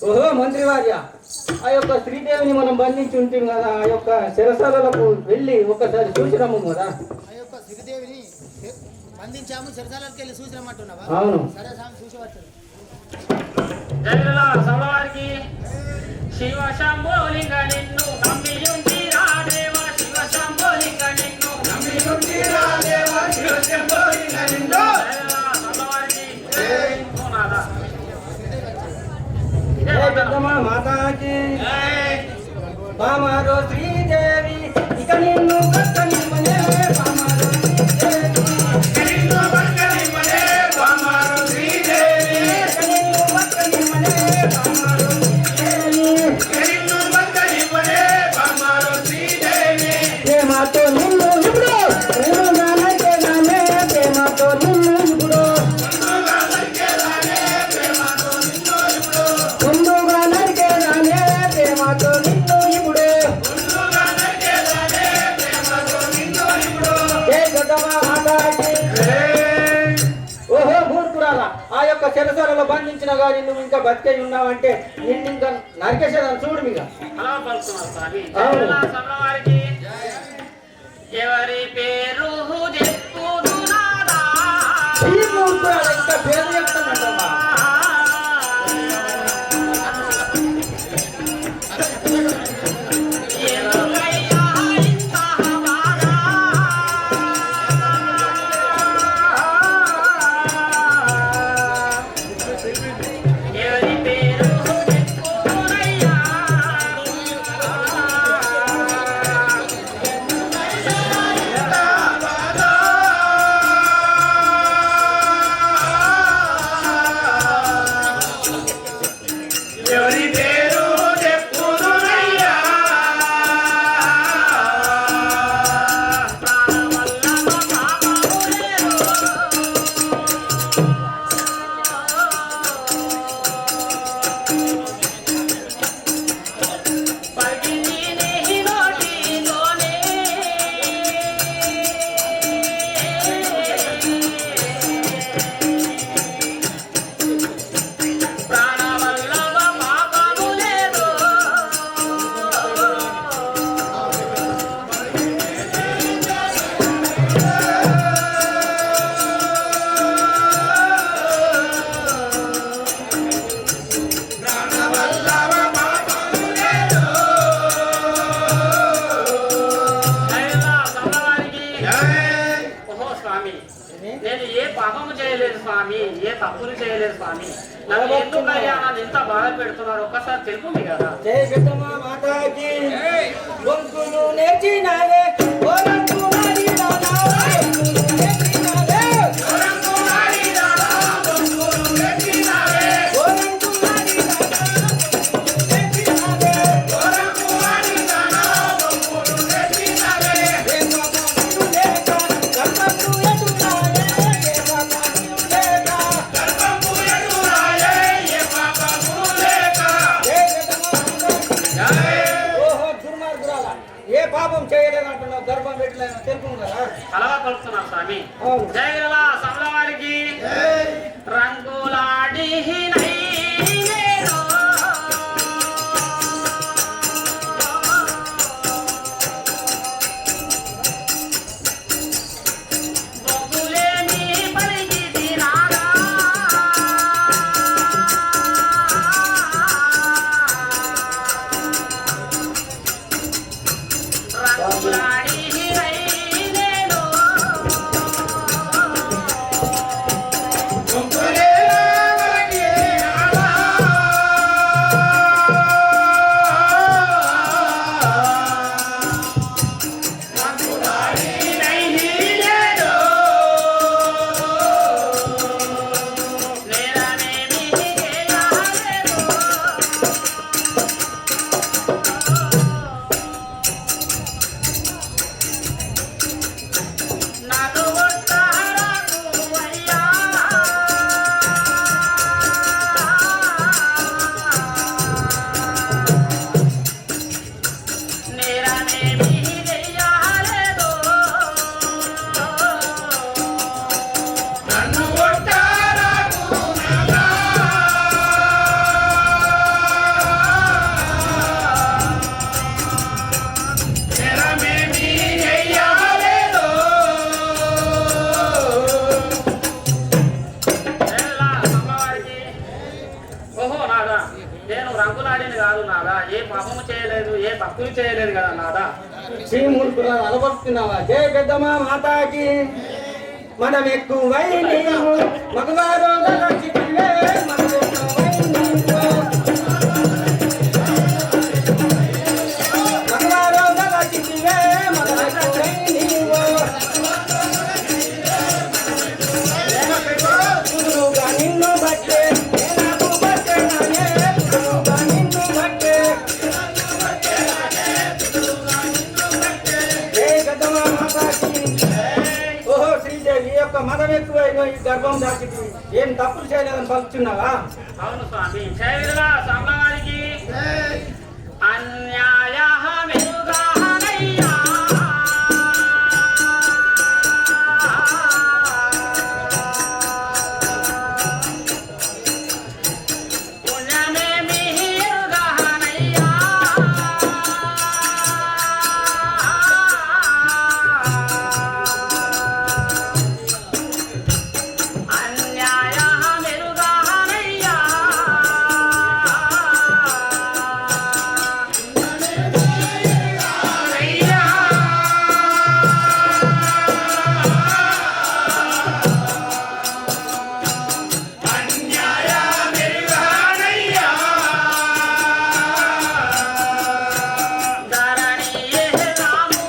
ఓహో మంత్రివార్య, ఆ యొక్క శ్రీదేవిని మనం బంధించి ఉంటుంది కదా, ఆ యొక్క శిరసాలకు వెళ్ళి ఒకసారి చూసి రమ్ము కదా. ఆ యొక్క శ్రీదేవిని బంధించాము, శిరసాలకు వెళ్ళి చూసి రమ్మంటున్నావా? అవును. సరే స్వామి, చూసి వచ్చాడు. సభవారికి శివ శంభోలింగ నిన్ను నమ్మియుంటి రాదేవ, శివ శంభోలింగ నిన్ను నమ్మియుంటి రాదేవ, శివ శంభోలింగ నిన్ను సభవారికి మాతాకి పామారో శ్రీదేవి ఇక నిన్ను పక్కని మనే పామారో చెరసాలలో బంధించిన గాని నువ్వు ఇంకా బతికే ఉన్నావంటే నిన్ను ఇంకా నరికేసేదాన్ని చూడు మీక. ఎవరి పేరు ఇంకా పేరు చెప్తానంటమ్మా. నేను ఏ పాపము చేయలేదు స్వామి, ఏ తప్పులు చేయలేదు స్వామి. నన్ను ఎందుకయ్యా నన్ను ఎంత బాధ పెడుతున్నారు ఒక్కసారి తెలుపుంది కదా. గర్భం పెట్టలేదు తెలుపు కదా. అలవా పలుకుతున్నారు స్వామి. జయ సమల వారికి రంగులాడి Come on. పాపము చేయలేదు, ఏ తప్పులు చేయలేదు కదా నాదా. శ్రీమూర్తుల అలవడుతున్నావా? జయ పెద్దమ్మ మాతాకి. మనం ఎక్కువై నీవు మగవారు గలచితివే, మనం ఎక్కువై నీవు మగవారు గలచితివే, మనం ఎక్కువై నీవు గురువుగా నిన్ను బట్టే నాకు బట్టెనానే, గురువుగా నిన్ను బట్టే. జయ పెద్దమ్మ మాతాకి. ఓహో శ్రీదేవి, ఈ యొక్క మదం ఎక్కువైన ఈ గర్భం దాటికి ఏం తప్పులు చేయలేదని పలుకుతున్నావా? అవును స్వామి. జయ విరుగా స్వామివారికి. అన్యాయ మెరుగానయ్యా పుణ్యమే మీరుగానయ్యా అన్యాయ మెరుగానయ్యా ధరణియే రాము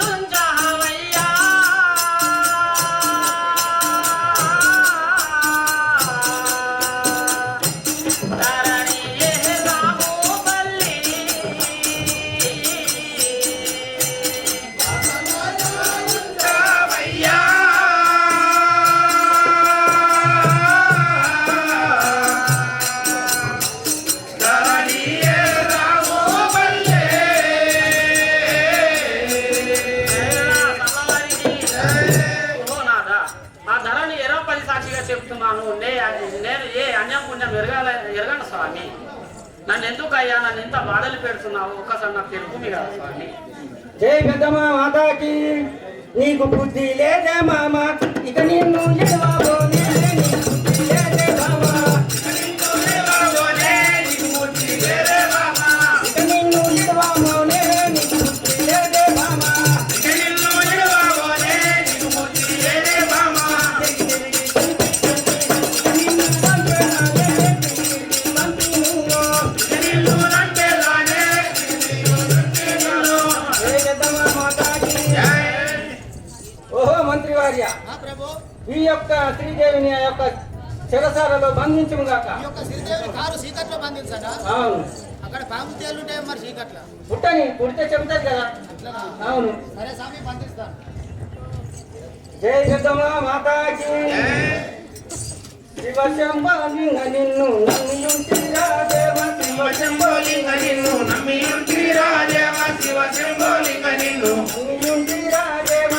వాసదాయాలుంచవయ్యా ధరణియే రాము పల్లి ఆ ధరని 10 సాక్షిగా చెప్తున్నాను. నేను ఏ అన్యం పుణ్యం ఎరగను స్వామి. నన్ను ఎందుకు అయ్యా నన్ను ఇంత బాధలు పెడుతున్నావు? ఒక్కసారి నాకు తెలుపుమి కదా స్వామి. జయ పెద్దమ్మ మాతాకి. నీకు బుద్ధి లేదే మామ, ఇక నిన్ను ఎడవబోనే, నీకు బుద్ధి లేదే మామ, ఇక నిన్ను ఎడవబోనే, నీకు బుద్ధి లేదే మామ. నిన్ను పంపేనానే, పంపి నువ్వు. జయ పెద్దమ్మ మాతాకి. ఓహో మంత్రివార్య, ఆ ప్రభు, ఈ యొక్క శ్రీదేవిని ఆ యొక్క చెరసాలలో బంధించుము గాక. ఈ యొక్క శ్రీదేవి కారు సీకట్లో బంధించడా? అవును, అక్కడ పాము తేళ్ళు ఉంటాయి మరి సీకట్ల. పుట్టని పుడితే చెబుతారు కదా. అట్లనా? అవును. సరే స్వామి, బంధిస్తాను. జయ పెద్దమ్మ మాతాకి. శివశంభలింగ నిన్ను నమ్మియుంటిరా దేవ, శివశంభలింగ నిన్ను నమ్మియుంటిరా దేవ, శివశంభలింగ నిన్ను నమ్మియుంటిరా దేవ,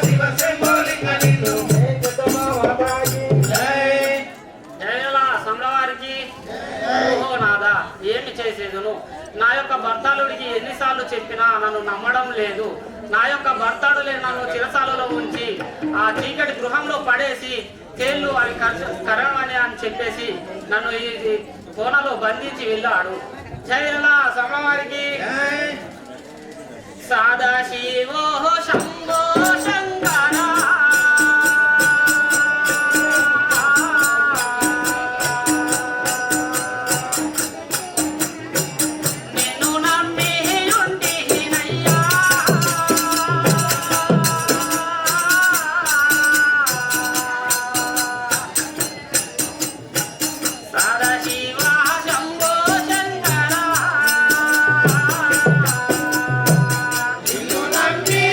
శివశంభలింగ నిన్ను. జయ పెద్దమ్మ మాతాకి. జయల సమ్రవారికి. ఓహో నాదా, ఏమి చేసేదును? నా యొక్క భర్తాళుడికి ఎన్నిసార్లు చెప్పినా నన్ను నమ్మడం లేదు. నా యొక్క భర్తాడులే నన్ను చిరసాలలో ఉంచి ఆ చీకటి గృహంలో పడేసి తేళ్ళు అవి కరవని అని చెప్పేసి నన్ను ఈ కోనలో బంధించి వెళ్ళాడు. జయల సమ్రవారికి. సదాశివో శంభో శంకర నిన్ను నమ్మి ఉండినయ్యా సదాశివ శంభో శంకర నిన్ను నమ్మి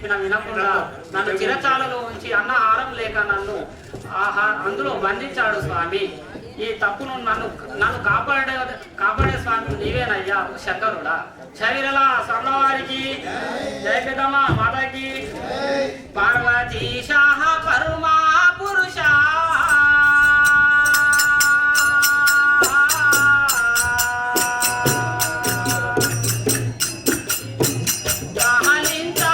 చెప్పిన వినకుండా నన్ను చిరచాలలో ఉంచి అన్న ఆహారం లేక నన్ను అందులో బంధించాడు స్వామి. ఈ తప్పును నన్ను కాపాడే స్వామి నీవేనయ్యా శంకరుడా. శరీరల స్వర్ణవారికి జయ పెద్దమ్మ మాతాకి. పార్వతీ శాహ పరమా పురుష పాలించా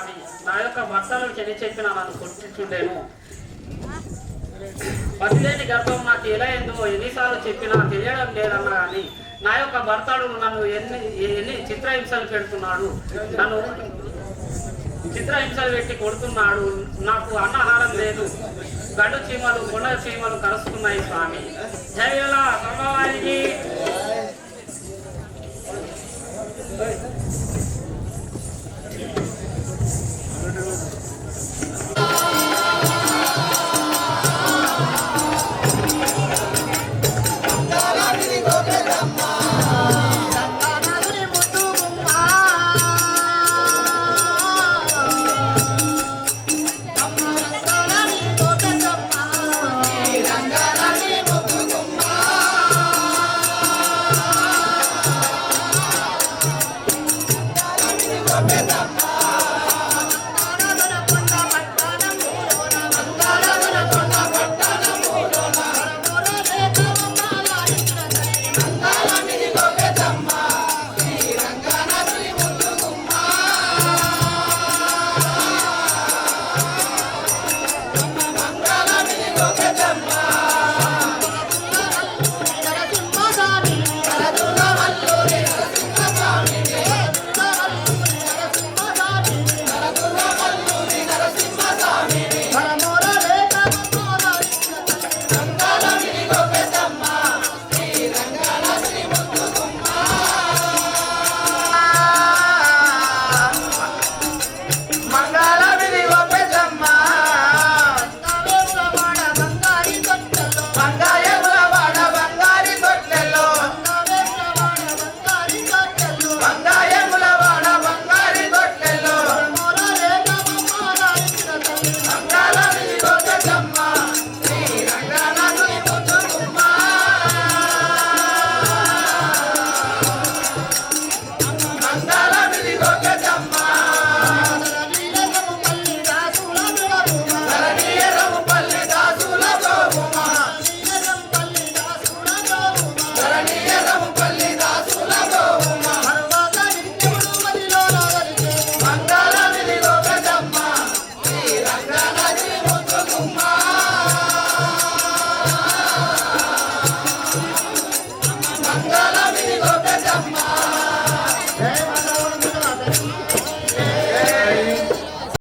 పాటి నా యొక్క భర్తలకు చెల్లి చెప్పినా నన్ను కొట్టించుండేను. పసిలేని గర్భం నాకు ఎలా ఎందుకో ఎన్నిసార్లు చెప్పినా తెలియడం లేదన్నా కానీ నా యొక్క భర్తడు నన్ను ఎన్ని చిత్రహింసలు పెడుతున్నాడు, నన్ను చిత్రహింసలు పెట్టి కొడుతున్నాడు. నాకు అన్నహారం లేదు, గడ్డు చీమలు కొండ చీమలు కలుస్తున్నాయి స్వామి. జయలా అమ్మవారికి